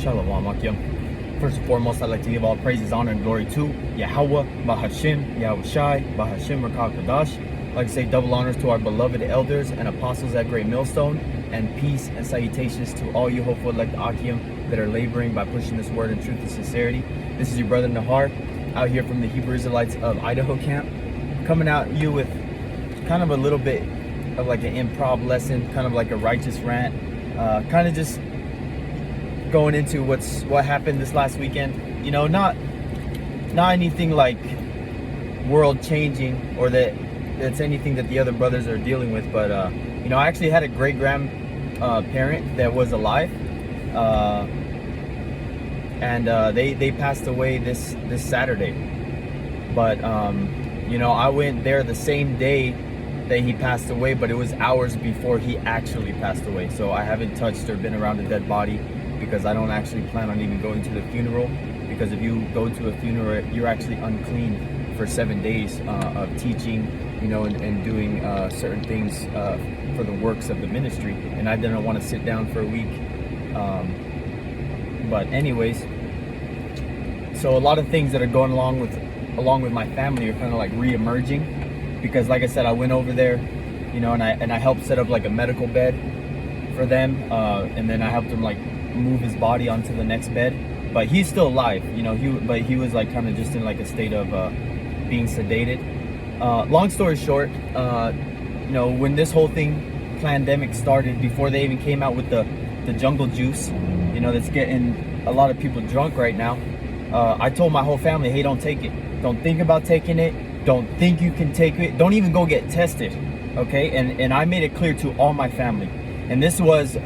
Shalom, Akim. First and foremost, I'd like to give all praises, honor, and glory to YAHAWASHI, YAHAWASHI, I'd like to say double honors to our beloved elders and apostles at Great Millstone, and peace and salutations to all you hopeful elect Akim that are laboring by pushing this word in truth and sincerity. This is your brother Nahar, out here from the Hebrew Israelites of Idaho camp, coming at you with kind of a little bit of like an improv lesson, kind of like a righteous rant, kind of just going into what happened this last weekend. You know, not anything like world changing or that it's anything that the other brothers are dealing with, but you know, I actually had a great grandparent that was alive, and they passed away this Saturday. But you know, I went there the same day that he passed away, but it was hours before he actually passed away. So I haven't touched or been around a dead body, because I don't actually plan on even going to the funeral, because if you go to a funeral, you're actually unclean for 7 days of teaching, you know, and doing certain things for the works of the ministry. And I didn't want to sit down for a week. But anyways, so a lot of things that are going along with my family are kind of like re-emerging, because like I said, I went over there, you know, and I helped set up like a medical bed for them, and then I helped him like move his body onto the next bed. But he's still alive, you know. He was like kind of just in like a state of being sedated. Long story short, you know, when this whole pandemic started, before they even came out with the jungle juice, you know, that's getting a lot of people drunk right now, I told my whole family, hey, don't take it. Don't think about taking it. Don't think you can take it. Don't even go get tested, okay? And I made it clear to all my family. And this was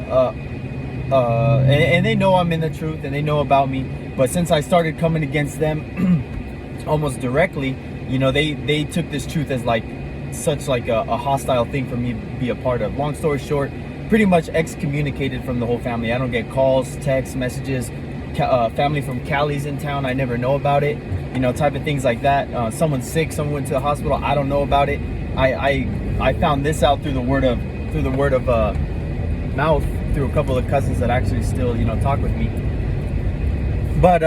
and they know I'm in the truth, and they know about me. But since I started coming against them almost directly, you know, they took this truth as like such like a hostile thing for me to be a part of. Long story short, pretty much excommunicated from the whole family. I don't get calls, texts, messages. Family from Cali's in town, I never know about it, you know, type of things like that. Someone's sick, someone went to the hospital, I don't know about it. I found this out through the word of mouth, through a couple of cousins that actually still, you know, talk with me. But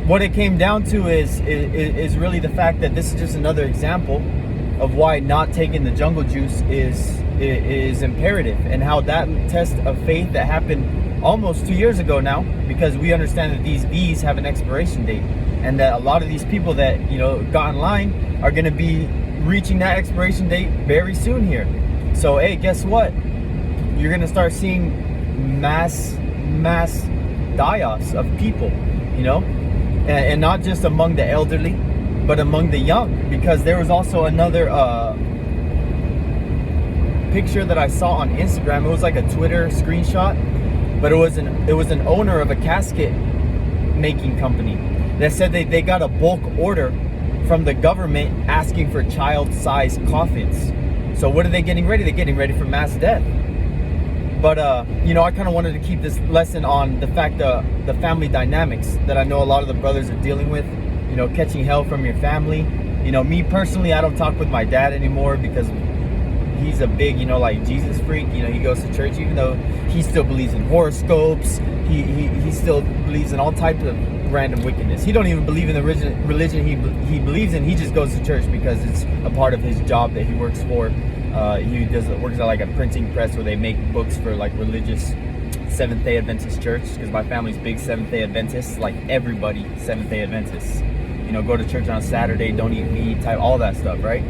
what it came down to is really the fact that this is just another example of why not taking the jungle juice is imperative, and how that test of faith that happened almost 2 years ago now, because we understand that these bees have an expiration date, and that a lot of these people that, you know, got in line are going to be reaching that expiration date very soon here. So hey, guess what? You're going to start seeing mass die-offs of people, you know, and not just among the elderly, but among the young. Because there was also another picture that I saw on Instagram. It was like a Twitter screenshot, but it was an owner of a casket making company that said they got a bulk order from the government asking for child-sized coffins. So what are they getting ready? They're getting ready for mass death. But you know, I kind of wanted to keep this lesson on the fact the family dynamics that I know a lot of the brothers are dealing with. You know, catching hell from your family. You know, me personally, I don't talk with my dad anymore, because he's a big, you know, like Jesus freak. You know, he goes to church, even though he still believes in horoscopes. He still believes in all types of random wickedness. He don't even believe in the religion he believes in. He just goes to church because it's a part of his job that he works for. He works at like a printing press where they make books for like religious Seventh-day Adventist church, because my family's big Seventh-day Adventists, like everybody Seventh-day Adventists. You know, go to church on Saturday, don't eat meat, type all that stuff, right?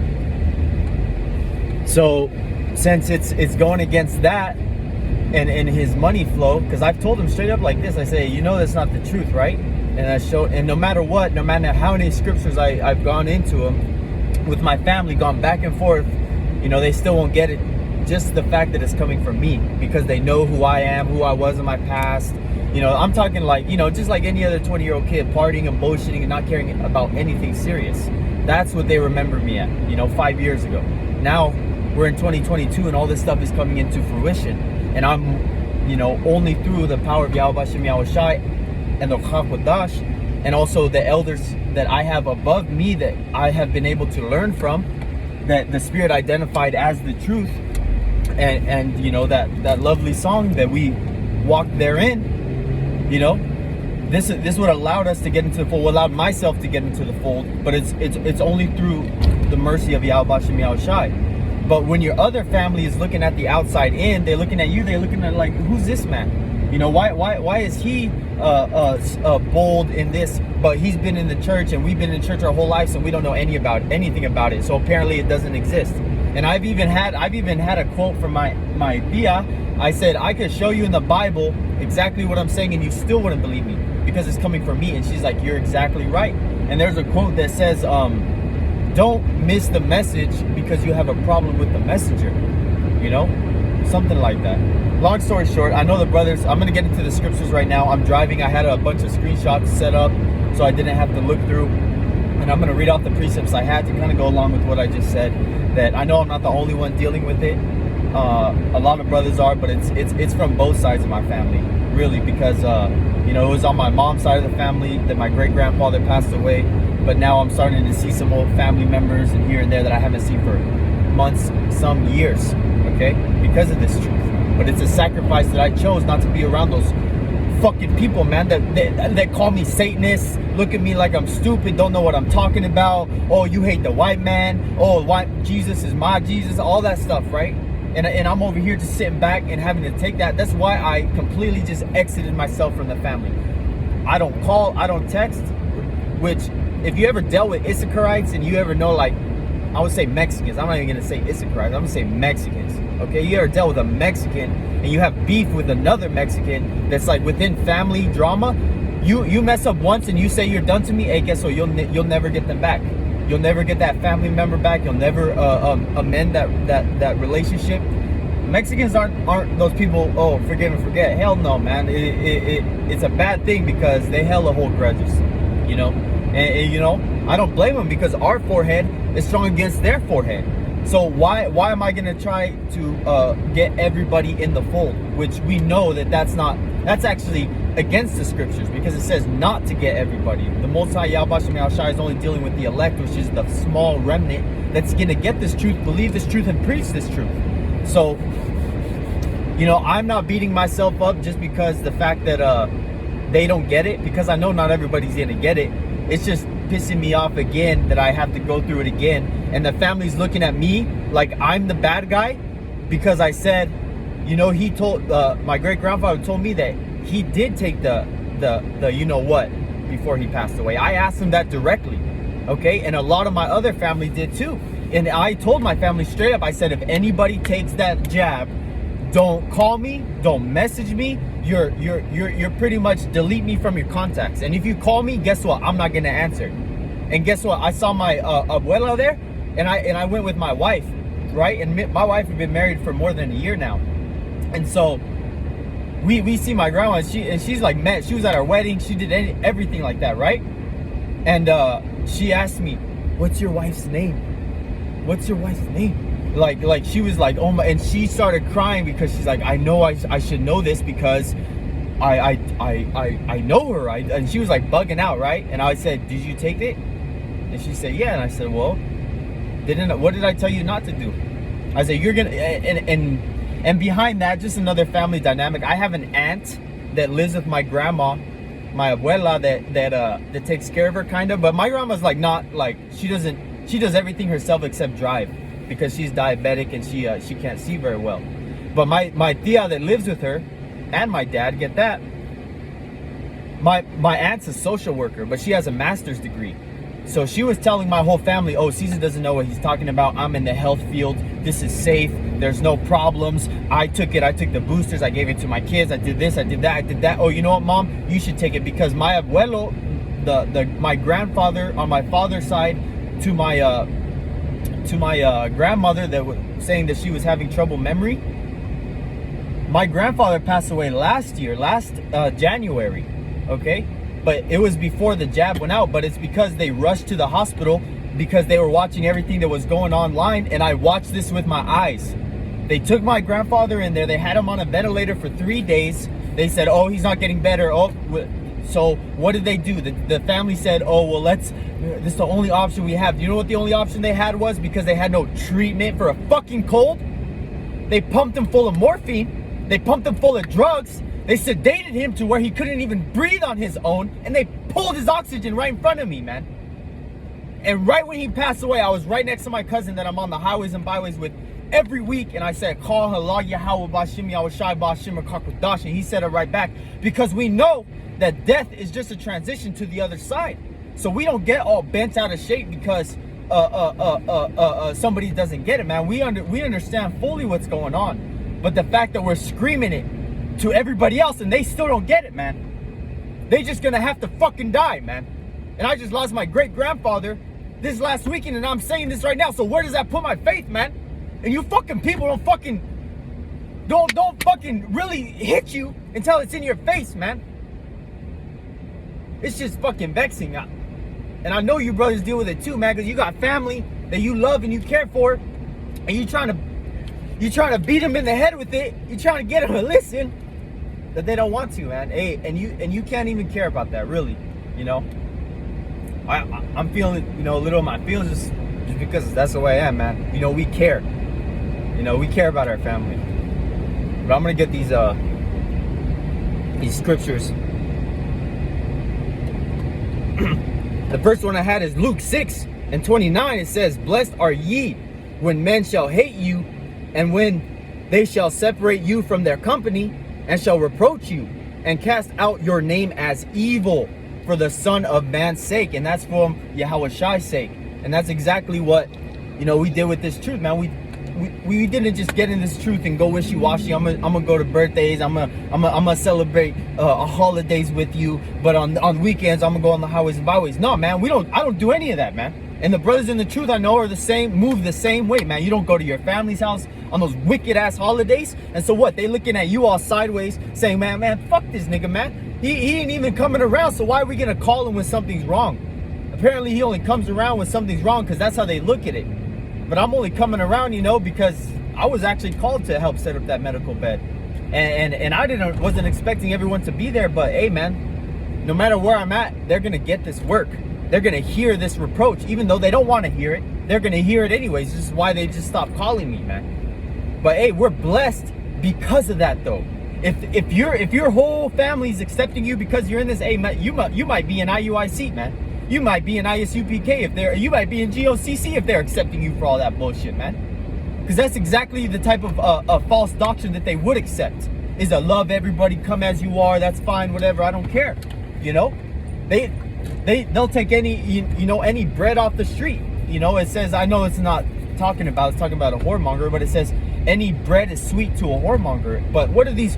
So since it's going against that and his money flow, because I've told him straight up like this, I say, you know, that's not the truth, right? And no matter what, no matter how many scriptures I've gone into them with my family, gone back and forth, you know, they still won't get it. Just the fact that it's coming from me, because they know who I am, who I was in my past. You know, I'm talking like, you know, just like any other 20-year-old kid, partying and bullshitting and not caring about anything serious. That's what they remember me at, you know, 5 years ago. Now we're in 2022 and all this stuff is coming into fruition, and I'm, you know, only through the power of YAHAWASHI and the YAHAWASHI, and also the elders that I have above me that I have been able to learn from, that the Spirit identified as the truth, and you know, that lovely song that we walked therein, You know, this would allowed us to get into the fold, allowed myself to get into the fold, but it's only through the mercy of YAHAWASHI. But when your other family is looking at the outside in, they're looking at you, they're looking at like, who's this man? You know, why is he bold in this, but he's been in the church and we've been in church our whole lives and we don't know anything about it. So apparently it doesn't exist. And I've even had a quote from my tia. I said, I could show you in the Bible exactly what I'm saying and you still wouldn't believe me because it's coming from me. And she's like, you're exactly right. And there's a quote that says, don't miss the message because you have a problem with the messenger. You know, something like that. Long story short, I know the brothers, I'm going to get into the scriptures right now. I'm driving. I had a bunch of screenshots set up so I didn't have to look through. And I'm going to read off the precepts I had to kind of go along with what I just said. That I know I'm not the only one dealing with it. A lot of brothers are, but it's from both sides of my family, really, because you know, it was on my mom's side of the family that my great grandfather passed away, but now I'm starting to see some old family members and here and there that I haven't seen for months, some years, okay, because of this truth. But it's a sacrifice that I chose not to be around those fucking people, man, that call me Satanist, look at me like I'm stupid, don't know what I'm talking about. Oh, you hate the white man. Oh, Jesus is my Jesus, all that stuff, right? And I'm over here just sitting back and having to take that. That's why I completely just exited myself from the family. I don't call, I don't text, which if you ever dealt with Issacharites and you ever know, like, I would say Mexicans. I'm not even going to say Issacharites. I'm going to say Mexicans. Okay, you ever dealt with a Mexican and you have beef with another Mexican that's like within family drama, you mess up once and you say you're done to me, hey, guess what? You'll never get them back. You'll never get that family member back. You'll never amend that relationship. Mexicans aren't those people, oh, forgive and forget. Hell no, man. It's a bad thing because they hella hold grudges, you know? And you know, I don't blame them because our forehead is strong against their forehead. So why am I gonna try to get everybody in the fold, which we know that's actually against the scriptures because it says not to get everybody. The Most High YAHAWASHI is only dealing with the elect, which is the small remnant that's gonna get this truth, believe this truth, and preach this truth. So, you know, I'm not beating myself up just because the fact that they don't get it, because I know not everybody's gonna get it. It's just pissing me off again that I have to go through it again, and the family's looking at me like I'm the bad guy because I said, you know, he told my great grandfather told me that he did take the you know what before he passed away. I asked him that directly, okay, and a lot of my other family did too. And I told my family straight up, I said, if anybody takes that jab, don't call me, don't message me. You're pretty much delete me from your contacts. And if you call me, guess what? I'm not gonna answer. And guess what? I saw my abuela there, and I went with my wife, right? And my wife had been married for more than a year now, and so we see my grandma. And she's like met. She was at our wedding. She did everything like that, right? And she asked me, "What's your wife's name? What's your wife's name?" Like she was like, oh my, and she started crying because she's like, I know I should know this because I know her, right? And she was like bugging out, right? And I said, did you take it? And she said, yeah. And I said, well, what did I tell you not to do? I said, you're gonna, and behind that, just another family dynamic. I have an aunt that lives with my grandma, my abuela, that takes care of her kind of, but my grandma's like not like, she does everything herself except drive, because she's diabetic and she can't see very well. But my tia that lives with her and my dad, get that, my aunt's a social worker, but she has a master's degree. So she was telling my whole family, oh, Caesar doesn't know what he's talking about. I'm in the health field. This is safe. There's no problems. I took the boosters. I gave it to my kids. I did this. I did that. I did that. Oh, you know what, Mom? You should take it because my abuelo, my grandfather on my father's side, to my grandmother that was saying that she was having trouble memory. My grandfather passed away last January, okay? But it was before the jab went out, but it's because they rushed to the hospital because they were watching everything that was going online, and I watched this with my eyes. They took my grandfather in there, they had him on a ventilator for 3 days. They said, oh, he's not getting better. Oh, so what did they do? The family said, oh, well, this is the only option we have. Do you know what the only option they had was? Because they had no treatment for a fucking cold. They pumped him full of morphine. They pumped him full of drugs. They sedated him to where he couldn't even breathe on his own, and they pulled his oxygen right in front of me, man. And right when he passed away, I was right next to my cousin that I'm on the highways and byways with every week, and I said, call Allah, YAHAWASHI, YAHAWASHI, Kakadash, and he said it right back, because we know that death is just a transition to the other side. So we don't get all bent out of shape because somebody doesn't get it, man. We understand fully what's going on, but the fact that we're screaming it to everybody else and they still don't get it, man, they just gonna have to fucking die, man. And I just lost my great grandfather this last weekend, and I'm saying this right now. So where does that put my faith, man? And you fucking people don't fucking really hit you until it's in your face, man. It's just fucking vexing. And I know you brothers deal with it too, man, because you got family that you love and you care for, and you trying to beat them in the head with it. You trying to get them to listen, that they don't want to, man. Hey, and you can't even care about that, really, you know. I'm feeling, you know, a little of my feelings just because that's the way I am, man. You know, we care. You know, we care about our family. But I'm gonna get these scriptures. The first one I had is Luke 6:29. It says, "Blessed are ye when men shall hate you, and when they shall separate you from their company, and shall reproach you, and cast out your name as evil for the Son of Man's sake." And that's for YAHAWASHI's sake. And that's exactly what, you know, we did with this truth, man. We didn't just get in this truth and go wishy-washy. I'm gonna go to birthdays. I'm gonna celebrate holidays with you. But on weekends, I'm gonna go on the highways and byways. No, man, I don't do any of that, man. And the brothers in the truth I know are the same, move the same way, man. You don't go to your family's house on those wicked ass holidays. And so what? They looking at you all sideways, saying, man, fuck this nigga, man. He ain't even coming around. So why are we gonna call him when something's wrong? Apparently he only comes around when something's wrong, because that's how they look at it. But I'm only coming around, you know, because I was actually called to help set up that medical bed. And I wasn't expecting everyone to be there, but hey, man, no matter where I'm at, they're gonna get this work. They're gonna hear this reproach, even though they don't want to hear it. They're gonna hear it anyways. This is why they just stopped calling me, man. But hey, we're blessed because of that, though. If your whole family's accepting you because you're in this, hey, man, you might be in IUIC, man. You might be in ISUPK you might be in GOCC if they're accepting you for all that bullshit, man. Because that's exactly the type of false doctrine that they would accept, is to love everybody, come as you are, that's fine, whatever, I don't care. You know, they'll take any bread off the street. You know, it says, I know it's talking about a whoremonger, but it says any bread is sweet to a whoremonger. But what are these?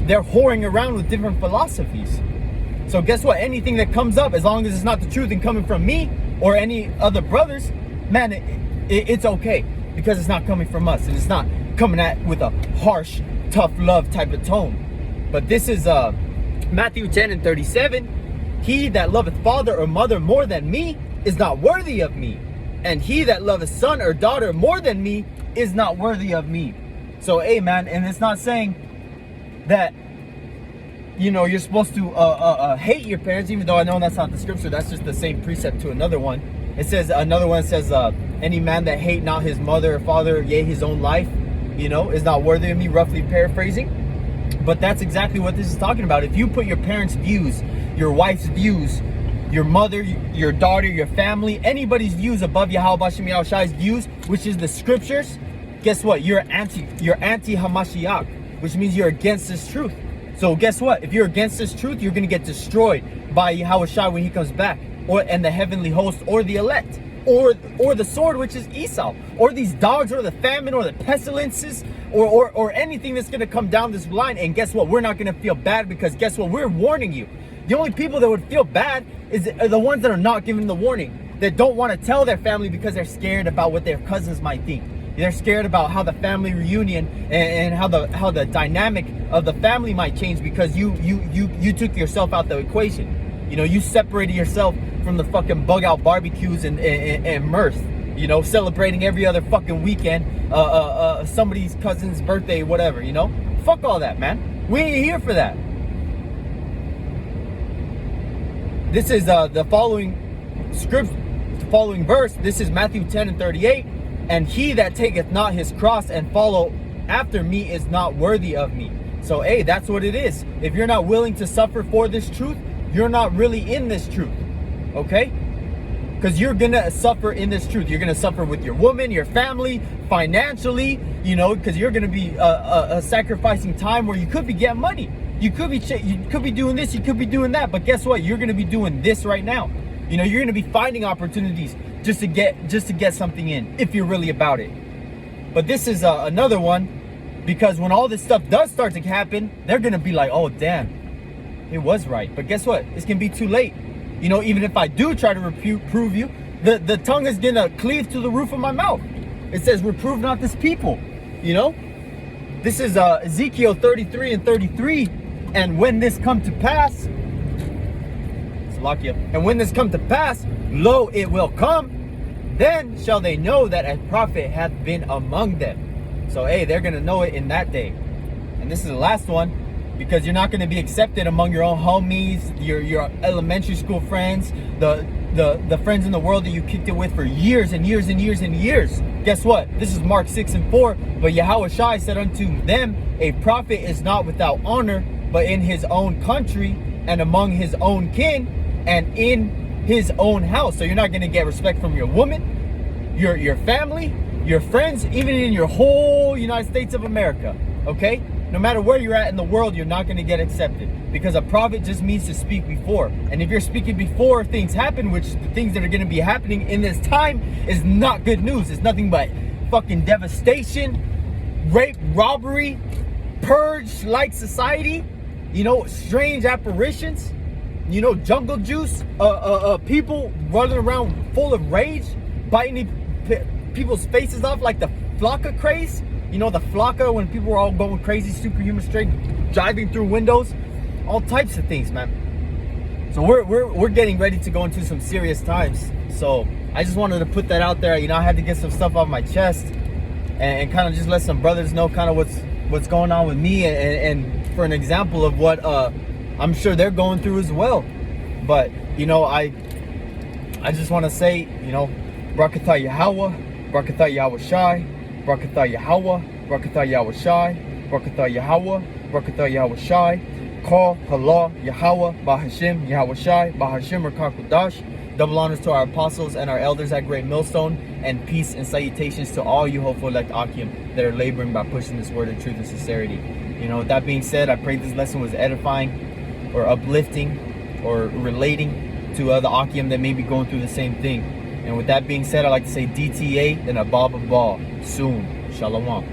They're whoring around with different philosophies. So guess what? Anything that comes up, as long as it's not the truth and coming from me or any other brothers, man, it's okay, because it's not coming from us, and it's not coming at with a harsh, tough love type of tone. But this is Matthew 10:37. "He that loveth father or mother more than me is not worthy of me, and he that loveth son or daughter more than me is not worthy of me." So hey, man, and it's not saying that, you know, you're supposed to hate your parents, even though I know that's not the scripture. That's just the same precept to another one. It says, another one says, "Any man that hate not his mother or father, yea, his own life, you know, is not worthy of me," roughly paraphrasing. But that's exactly what this is talking about. If you put your parents' views, your wife's views, your mother, your daughter, your family, anybody's views above YAHAWASHI's views, which is the scriptures, guess what? You're anti-Hamashiach, which means you're against this truth. So guess what? If you're against this truth, you're going to get destroyed by YAHAWASHI when he comes back, and the heavenly host, or the elect, or the sword, which is Esau, or these dogs, or the famine, or the pestilences, or anything that's going to come down this line. And guess what? We're not going to feel bad, because guess what? We're warning you. The only people that would feel bad are the ones that are not giving the warning, that don't want to tell their family because they're scared about what their cousins might think. They're scared about how the family reunion and how the dynamic of the family might change, because you took yourself out the equation. You know, you separated yourself from the fucking bug out barbecues and mirth. You know, celebrating every other fucking weekend, somebody's cousin's birthday, whatever. You know, fuck all that, man. We ain't here for that. This is the following script, the following verse. This is Matthew 10:38. "And he that taketh not his cross and follow after me is not worthy of me." So, hey, that's what it is. If you're not willing to suffer for this truth, you're not really in this truth, okay? Because you're gonna suffer in this truth. You're gonna suffer with your woman, your family, financially, you know, because you're gonna be sacrificing time where you could be getting money. You could be doing this, you could be doing that, but guess what? You're gonna be doing this right now. You know, you're gonna be finding opportunities just to get something in, if you're really about it. But this is another one, because when all this stuff does start to happen, they're gonna be like, oh damn, it was right. But guess what? It's gonna be too late. You know, even if I do try to prove you, the tongue is gonna cleave to the roof of my mouth. It says, reprove not this people. You know, this is Ezekiel 33 and 33. And when this come to pass, and when this come to pass, lo, it will come, then shall they know that a prophet hath been among them. So, hey, they're gonna know it in that day. And this is the last one, because you're not gonna be accepted among your own homies, your elementary school friends, the friends in the world that you kicked it with for years and years and years and years. Guess what? This is Mark 6 and 4. But YAHAWASHI said unto them, a prophet is not without honor, but in his own country and among his own kin and in his own house. So you're not going to get respect from your woman, your family, your friends, even in your whole United States of America. Okay? No matter where you're at in the world, you're not going to get accepted, because a prophet just means to speak before. And if you're speaking before things happen, which the things that are going to be happening in this time is not good news. It's nothing but fucking devastation, rape, robbery, purge-like society, you know, strange apparitions, you know, jungle juice, people running around full of rage, biting people's faces off like the Flocka craze. You know, the Flocka, when people were all going crazy, superhuman strength, driving through windows, all types of things, man. So we're getting ready to go into some serious times. So I just wanted to put that out there. You know, I had to get some stuff off my chest and kind of just let some brothers know kind of what's going on with me, and for an example of what I'm sure they're going through as well. But you know, I just want to say, you know, Barakatah Yahweh, Barakatah YAHAWASHI, Barakatah Yahweh, Barakatah YAHAWASHI, Barakatah Yahweh, Barakatah YAHAWASHI, Call Allah Yahweh, Bahashim YAHAWASHI, Bahashim Rakakudash. Double honors to our apostles and our elders at Great Millstone, and peace and salutations to all you hopeful elect Akim that are laboring by pushing this word of truth and sincerity. You know, with that being said, I pray this lesson was edifying or uplifting or relating to other Akim that may be going through the same thing. And with that being said, I'd like to say DTA, then Ababa Ball. Soon. Shalom.